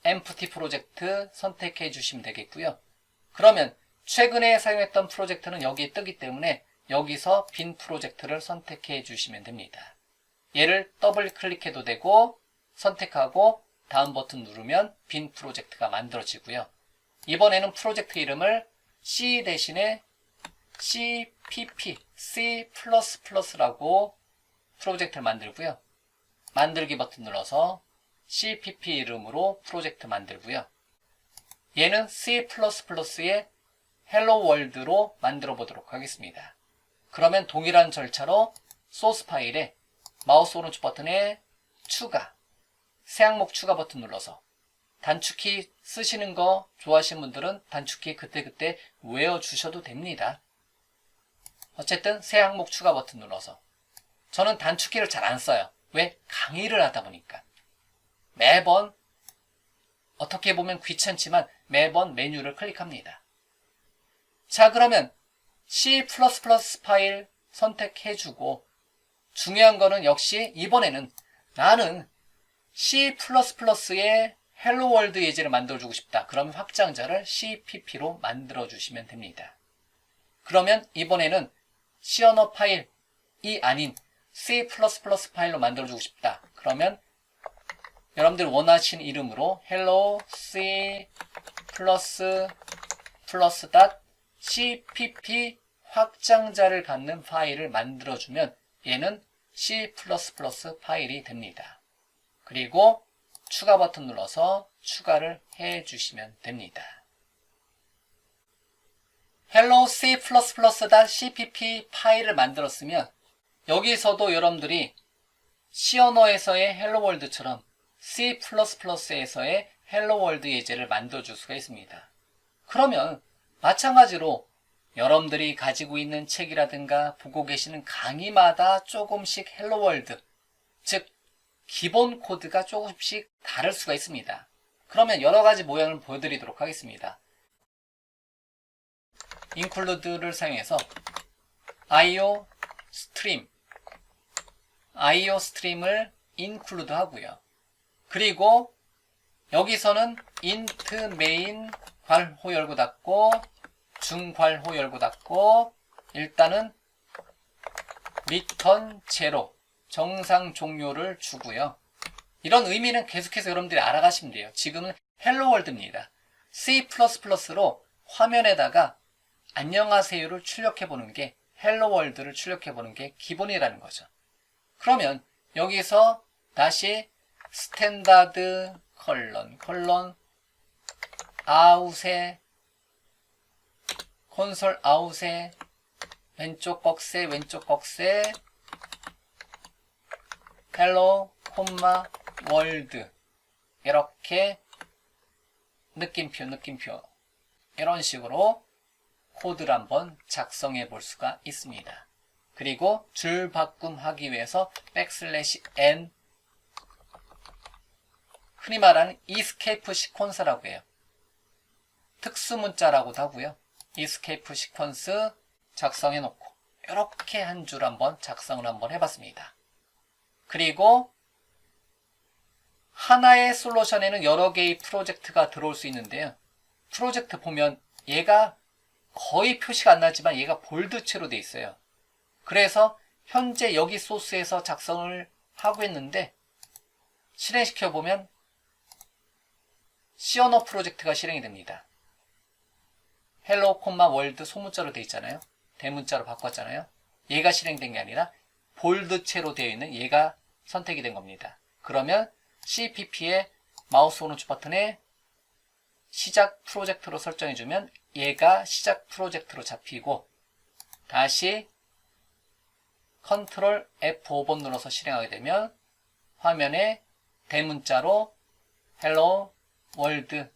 empty 프로젝트 선택해 주시면 되겠고요. 그러면 최근에 사용했던 프로젝트는 여기에 뜨기 때문에 여기서 빈 프로젝트를 선택해 주시면 됩니다. 얘를 더블 클릭해도 되고 선택하고 다음 버튼 누르면 빈 프로젝트가 만들어지고요. 이번에는 프로젝트 이름을 C 대신에 CPP, C++라고 프로젝트를 만들고요. 만들기 버튼 눌러서 CPP 이름으로 프로젝트 만들고요. 얘는 C++의 헬로 월드로 만들어 보도록 하겠습니다. 그러면 동일한 절차로 소스 파일에 마우스 오른쪽 버튼에 추가, 새 항목 추가 버튼 눌러서 단축키 쓰시는 거 좋아하시는 분들은 단축키 그때그때 외워주셔도 됩니다. 어쨌든 새 항목 추가 버튼 눌러서 저는 단축키를 잘 안 써요. 왜? 강의를 하다 보니까. 매번 어떻게 보면 귀찮지만 매번 메뉴를 클릭합니다. 자, 그러면 C++ 파일 선택해주고 중요한 거는 역시 이번에는 나는 C++의 헬로 월드 예제를 만들어주고 싶다. 그러면 확장자를 CPP로 만들어주시면 됩니다. 그러면 이번에는 C 언어 파일이 아닌 C++ 파일로 만들어주고 싶다. 그러면 여러분들 원하시는 이름으로 hello C++ .cpp 확장자를 갖는 파일을 만들어주면 얘는 C++ 파일이 됩니다. 그리고 추가 버튼 눌러서 추가를 해주시면 됩니다. hello C++.cpp 파일을 만들었으면 여기서도 여러분들이 C 언어에서의 헬로 월드처럼 C++에서의 헬로 월드 예제를 만들어줄 수가 있습니다. 그러면 마찬가지로 여러분들이 가지고 있는 책이라든가 보고 계시는 강의마다 조금씩 헬로 월드, 즉 기본 코드가 조금씩 다를 수가 있습니다. 그러면 여러 가지 모양을 보여드리도록 하겠습니다. include를 사용해서 IO 스트림을 include 하고요. 그리고 여기서는 int main 괄호 열고 닫고 중괄호 열고 닫고 일단은 return 0 정상 종료를 주고요. 이런 의미는 계속해서 여러분들이 알아가시면 돼요. 지금은 헬로 월드입니다. C++로 화면에다가 안녕하세요를 출력해보는 게 헬로 월드를 출력해보는 게 기본이라는 거죠. 그러면 여기서 다시 스탠다드 컬런 아웃에 콘솔 아웃에 왼쪽 꺽쇠 헬로 콤마 월드 이렇게 느낌표 이런 식으로 코드를 한번 작성해 볼 수가 있습니다. 그리고 줄 바꿈하기 위해서 \n 흔히 말하는 escape 시퀀스라고 해요. 특수 문자라고도 하고요. escape 시퀀스 작성해 놓고 이렇게 한 줄 한번 작성을 한번 해봤습니다. 그리고 하나의 솔루션에는 여러 개의 프로젝트가 들어올 수 있는데요. 프로젝트 보면 얘가 거의 표시가 안 나지만 얘가 볼드체로 돼 있어요. 그래서 현재 여기 소스에서 작성을 하고 있는데 실행시켜 보면 C 언어 프로젝트가 실행이 됩니다. 헬로 콤마 월드 소문자로 되어 있잖아요. 대문자로 바꿨잖아요. 얘가 실행된 게 아니라 볼드체로 되어 있는 얘가 선택이 된 겁니다. 그러면 CPP의 마우스 오른쪽 버튼에 시작 프로젝트로 설정해주면 얘가 시작 프로젝트로 잡히고 다시 컨트롤 F5번 눌러서 실행하게 되면 화면에 대문자로 헬로 월드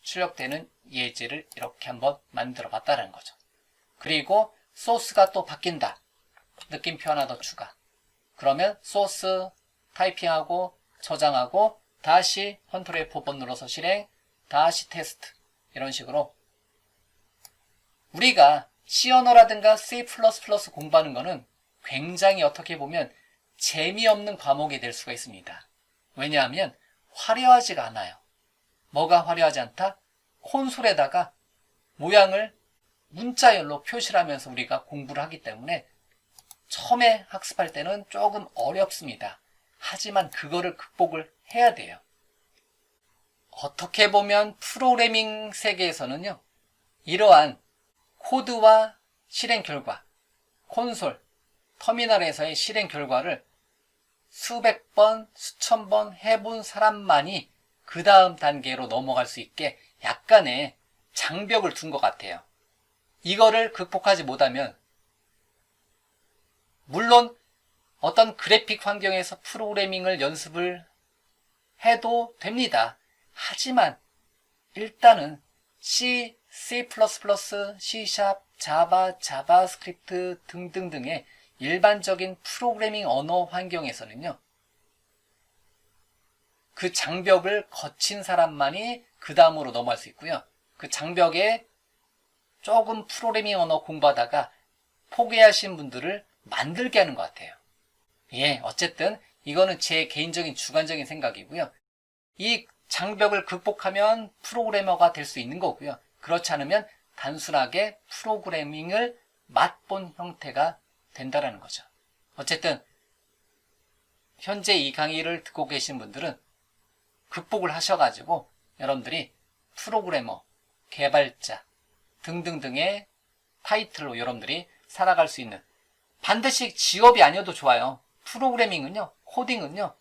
출력되는 예제를 이렇게 한번 만들어 봤다는 거죠. 그리고 소스가 또 바뀐다. 느낌표 하나 더 추가. 그러면 소스 타이핑하고 저장하고 다시 컨트롤 F5번 눌러서 실행, 다시 테스트 이런 식으로 우리가 C 언어라든가 C++ 공부하는 거는 굉장히 어떻게 보면 재미없는 과목이 될 수가 있습니다. 왜냐하면 화려하지가 않아요. 뭐가 화려하지 않다? 콘솔에다가 모양을 문자열로 표시를 하면서 우리가 공부를 하기 때문에 처음에 학습할 때는 조금 어렵습니다. 하지만 그거를 극복을 해야 돼요. 어떻게 보면 프로그래밍 세계에서는요, 이러한 코드와 실행 결과, 콘솔, 터미널에서의 실행 결과를 수백 번, 수천 번 해본 사람만이 그 다음 단계로 넘어갈 수 있게 약간의 장벽을 둔 것 같아요. 이거를 극복하지 못하면 물론 어떤 그래픽 환경에서 프로그래밍을 연습을 해도 됩니다. 하지만 일단은 C, C++, C#, 자바, 자바스크립트 등등등의 일반적인 프로그래밍 언어 환경에서는요. 그 장벽을 거친 사람만이 그 다음으로 넘어갈 수 있고요. 그 장벽에 조금 프로그래밍 언어 공부하다가 포기하신 분들을 만들게 하는 것 같아요. 예, 어쨌든 이거는 제 개인적인 주관적인 생각이고요. 이 장벽을 극복하면 프로그래머가 될 수 있는 거고요. 그렇지 않으면 단순하게 프로그래밍을 맛본 형태가 된다는 거죠. 어쨌든 현재 이 강의를 듣고 계신 분들은 극복을 하셔가지고 여러분들이 프로그래머, 개발자 등등등의 타이틀로 여러분들이 살아갈 수 있는 반드시 직업이 아니어도 좋아요. 프로그래밍은요, 코딩은요,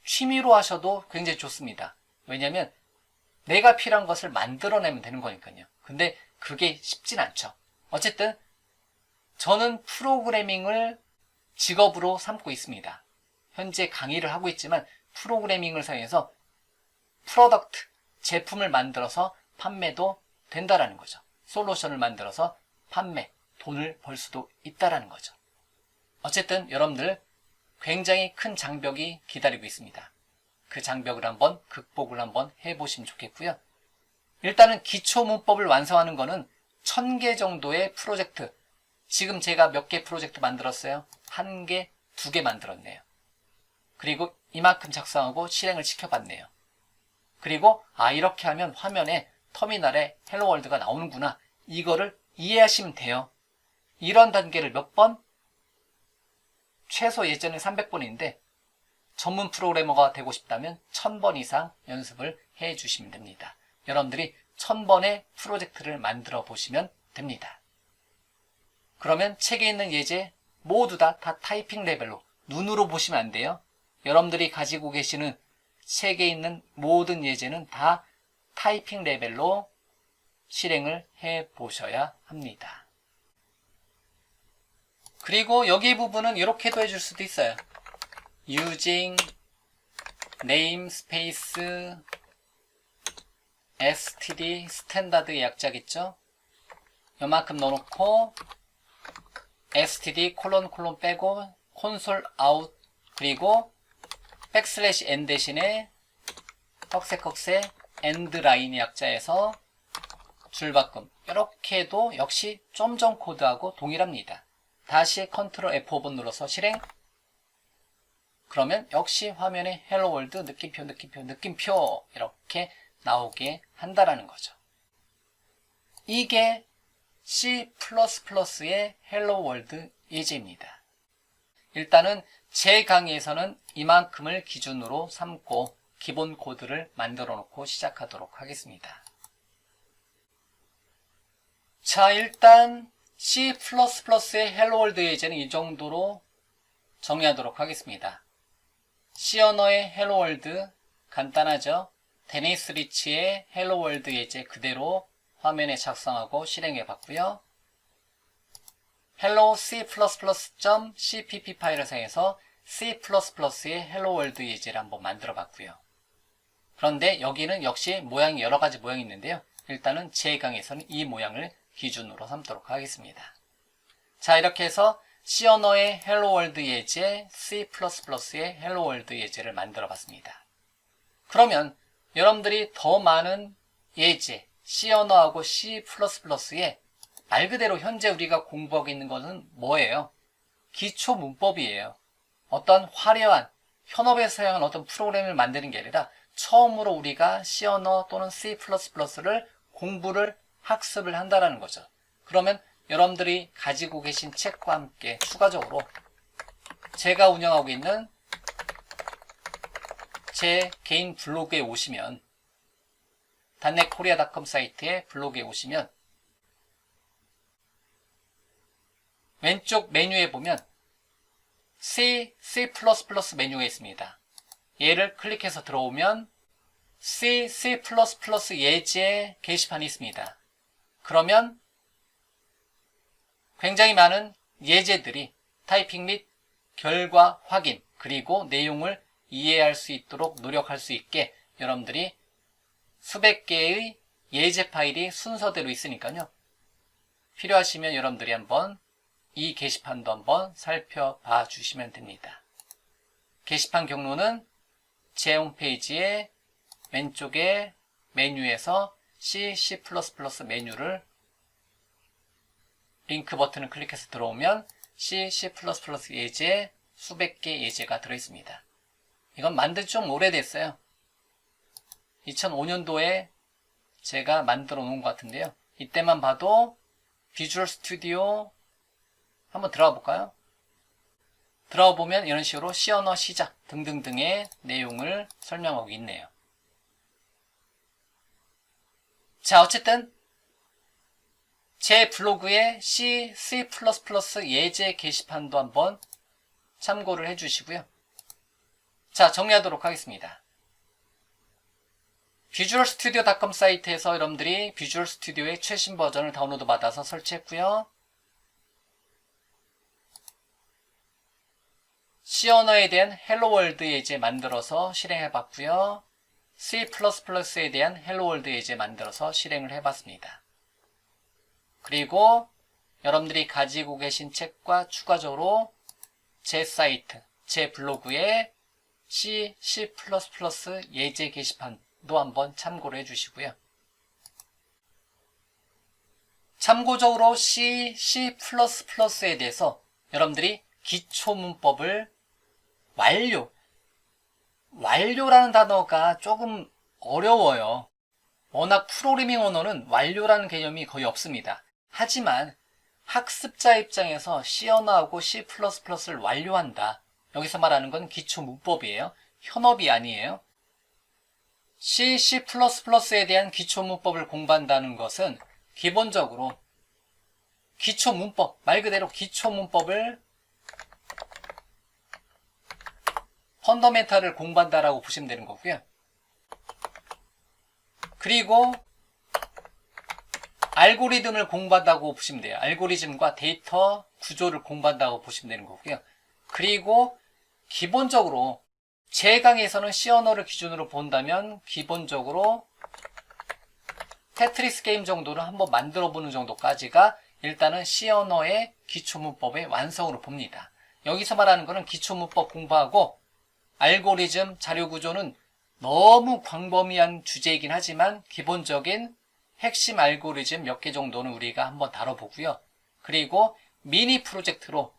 취미로 하셔도 굉장히 좋습니다. 왜냐하면 내가 필요한 것을 만들어내면 되는 거니까요. 근데 그게 쉽진 않죠. 어쨌든 저는 프로그래밍을 직업으로 삼고 있습니다. 현재 강의를 하고 있지만 프로그래밍을 사용해서 프로덕트, 제품을 만들어서 판매도 된다라는 거죠. 솔루션을 만들어서 판매, 돈을 벌 수도 있다라는 거죠. 어쨌든 여러분들 굉장히 큰 장벽이 기다리고 있습니다. 그 장벽을 한번 극복을 한번 해보시면 좋겠고요. 일단은 기초 문법을 완성하는 거는 1000개 정도의 프로젝트, 지금 제가 몇 개 프로젝트 만들었어요? 1개, 2개 만들었네요. 그리고 이만큼 작성하고 실행을 시켜봤네요. 그리고 이렇게 하면 화면에 터미널에 헬로 월드가 나오는구나. 이거를 이해하시면 돼요. 이런 단계를 몇 번? 최소 예전에 300번인데 전문 프로그래머가 되고 싶다면 1000번 이상 연습을 해 주시면 됩니다. 여러분들이 1000번의 프로젝트를 만들어 보시면 됩니다. 그러면 책에 있는 예제 모두 다 타이핑 레벨로 눈으로 보시면 안 돼요. 여러분들이 가지고 계시는 책에 있는 모든 예제는 다 타이핑 레벨로 실행을 해 보셔야 합니다. 그리고 여기 부분은 이렇게도 해줄 수도 있어요. using namespace std 스탠다드 약자겠죠? 요만큼 넣어놓고 std 콜론 빼고 콘솔 아웃 그리고 백슬래시 n 대신에 꺽쇠 엔드 라인 약자에서 줄바꿈 이렇게 해도 역시 좀 전 코드하고 동일합니다. 다시 컨트롤 F5번 눌러서 실행. 그러면 역시 화면에 헬로 월드 느낌표 이렇게 나오게 한다라는 거죠. 이게 C++의 헬로 월드 예제입니다. 일단은 제 강의에서는 이만큼을 기준으로 삼고 기본 코드를 만들어 놓고 시작하도록 하겠습니다. 자, 일단 C++의 헬로 월드 예제는 이 정도로 정리하도록 하겠습니다. C 언어의 헬로 월드 간단하죠? 데니스 리치의 헬로 월드 예제 그대로 화면에 작성하고 실행해 봤고요. hello C++.cpp 파일을 사용해서 C++의 헬로 월드 예제를 한번 만들어 봤고요. 그런데 여기는 역시 모양이 여러 가지 모양이 있는데요. 일단은 제 강의에서는 이 모양을 기준으로 삼도록 하겠습니다. 자, 이렇게 해서 C 언어의 헬로 월드 예제, C++의 헬로 월드 예제를 만들어 봤습니다. 그러면 여러분들이 더 많은 예제, C 언어하고 C++의 말 그대로 현재 우리가 공부하고 있는 것은 뭐예요? 기초 문법이에요. 어떤 화려한 현업에서 사용한 어떤 프로그램을 만드는 게 아니라 처음으로 우리가 C 언어 또는 C++를 공부를 학습을 한다라는 거죠. 그러면 여러분들이 가지고 계신 책과 함께 추가적으로 제가 운영하고 있는 제 개인 블로그에 오시면 단넷코리아닷컴 사이트의 블로그에 오시면 왼쪽 메뉴에 보면 C++ 메뉴가 있습니다. 얘를 클릭해서 들어오면 C++ 예제 게시판이 있습니다. 그러면 굉장히 많은 예제들이 타이핑 및 결과 확인 그리고 내용을 이해할 수 있도록 노력할 수 있게 여러분들이 수백 개의 예제 파일이 순서대로 있으니까요. 필요하시면 여러분들이 한번 이 게시판도 한번 살펴봐 주시면 됩니다. 게시판 경로는 제 홈페이지의 왼쪽에 메뉴에서 C++ 메뉴를 링크 버튼을 클릭해서 들어오면 C++ 예제 수백 개 예제가 들어있습니다. 이건 만든 지 좀 오래됐어요. 2005년도에 제가 만들어 놓은 것 같은데요. 이때만 봐도 비주얼 스튜디오 한번 들어가 볼까요? 들어가 보면 이런 식으로 C 언어 시작 등등등의 내용을 설명하고 있네요. 자, 어쨌든 제 블로그에 C++ 예제 게시판도 한번 참고를 해주시고요. 자, 정리하도록 하겠습니다. visualstudio.com 사이트에서 여러분들이 비주얼 스튜디오의 최신 버전을 다운로드 받아서 설치했고요. C 언어에 대한 헬로 월드 예제 만들어서 실행해 봤고요. C++에 대한 헬로 월드 예제 만들어서 실행을 해 봤습니다. 그리고 여러분들이 가지고 계신 책과 추가적으로 제 사이트, 제 블로그에 C++ 예제 게시판도 한번 참고를 해주시고요. 참고적으로 C++에 대해서 여러분들이 기초 문법을 완료라는 단어가 조금 어려워요. 워낙 프로그래밍 언어는 완료라는 개념이 거의 없습니다. 하지만 학습자 입장에서 C 언어하고 C++를 완료한다. 여기서 말하는 건 기초 문법이에요. 현업이 아니에요. C++에 대한 기초 문법을 공부한다는 것은 기본적으로 기초 문법, 말 그대로 기초 문법을 펀더멘탈을 공부한다라고 보시면 되는 거고요. 그리고 알고리즘을 공부한다고 보시면 돼요. 알고리즘과 데이터 구조를 공부한다고 보시면 되는 거고요. 그리고 기본적으로 제 강의에서는 C 언어를 기준으로 본다면 기본적으로 테트리스 게임 정도는 한번 만들어 보는 정도까지가 일단은 C 언어의 기초문법의 완성으로 봅니다. 여기서 말하는 거는 기초문법 공부하고 알고리즘, 자료구조는 너무 광범위한 주제이긴 하지만 기본적인 핵심 알고리즘 몇 개 정도는 우리가 한번 다뤄보고요. 그리고 미니 프로젝트로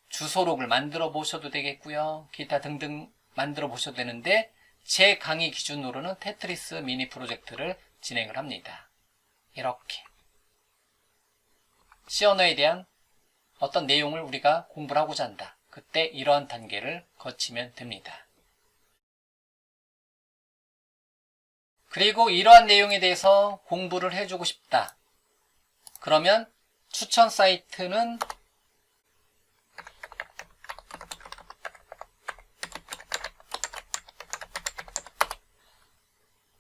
주소록을 만들어 보셔도 되겠고요. 기타 등등 만들어 보셔도 되는데 제 강의 기준으로는 테트리스 미니 프로젝트를 진행을 합니다. 이렇게 C 언어에 대한 어떤 내용을 우리가 공부를 하고자 한다. 그때 이러한 단계를 거치면 됩니다. 그리고 이러한 내용에 대해서 공부를 해주고 싶다. 그러면 추천 사이트는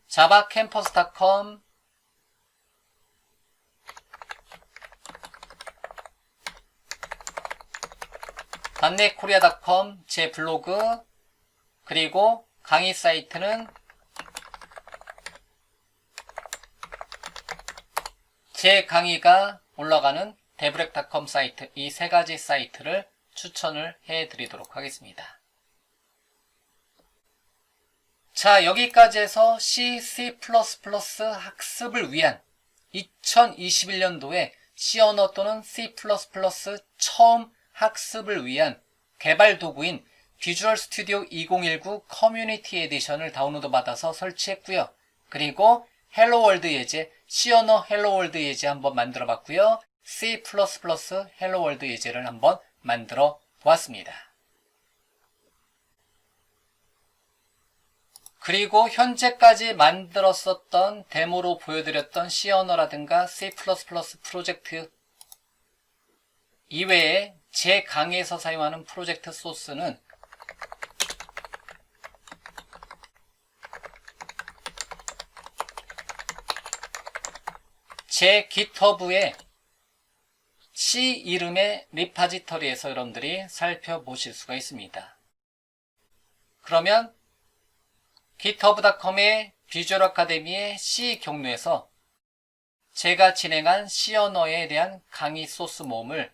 javacampus.com, .netkorea.com 제 블로그, 그리고 강의 사이트는 제 강의가 올라가는 devrek.com 사이트, 이 세 가지 사이트를 추천을 해드리도록 하겠습니다. 자, 여기까지 해서 C, C++ 학습을 위한 2021년도에 C 언어 또는 C++ 처음 학습을 위한 개발 도구인 비주얼 스튜디오 2019 커뮤니티 에디션을 다운로드 받아서 설치했고요. 그리고 헬로 월드 예제, C 언어 헬로 월드 예제 한번 만들어 봤고요. C++ 헬로 월드 예제를 한번 만들어 보았습니다. 그리고 현재까지 만들었었던 데모로 보여드렸던 C 언어라든가 C++ 프로젝트 이외에 제 강의에서 사용하는 프로젝트 소스는 제 GitHub에 C 이름의 리파지터리에서 여러분들이 살펴보실 수가 있습니다. 그러면 github.com의 비주얼 아카데미의 C 경로에서 제가 진행한 C 언어에 대한 강의 소스 모음을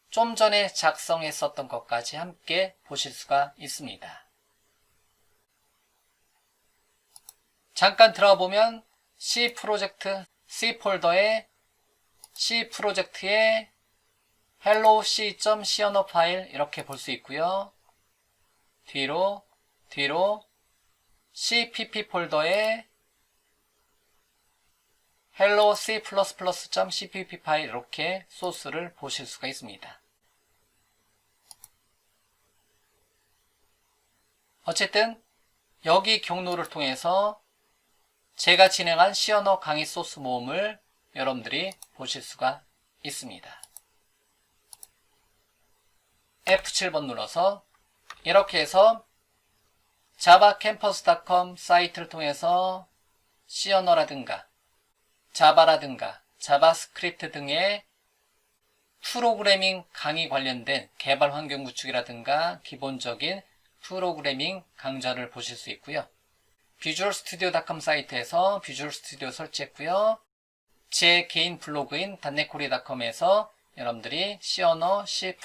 좀 전에 작성했었던 것까지 함께 보실 수가 있습니다. 잠깐 들어가 보면 C 프로젝트, C 폴더에 C 프로젝트의 hello c.c 언어 파일 이렇게 볼 수 있고요. 뒤로 cpp 폴더에 hello c++.cpp 파일 이렇게 소스를 보실 수가 있습니다. 어쨌든 여기 경로를 통해서 제가 진행한 C 언어 강의 소스 모음을 여러분들이 보실 수가 있습니다. F7번 눌러서 이렇게 해서 javacampus.com 사이트를 통해서 C 언어라든가 자바라든가 자바스크립트 등의 프로그래밍 강의 관련된 개발 환경 구축이라든가 기본적인 프로그래밍 강좌를 보실 수 있고요. visualstudio.com 사이트에서 비주얼 스튜디오 설치했고요. 제 개인 블로그인 netkorea.com에서 여러분들이 C 언어, C++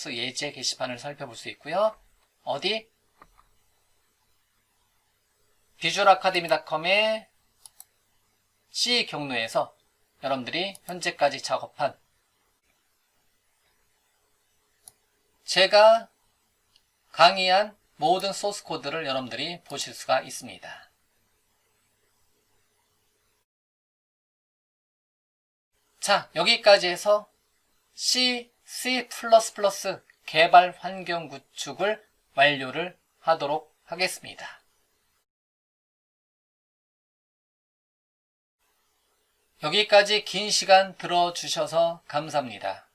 예제 게시판을 살펴볼 수 있고요. 어디? visualacademy.com의 C 경로에서 여러분들이 현재까지 작업한 제가 강의한 모든 소스 코드를 여러분들이 보실 수가 있습니다. 자, 여기까지 해서 C, C++ 개발 환경 구축을 완료를 하도록 하겠습니다. 여기까지 긴 시간 들어주셔서 감사합니다.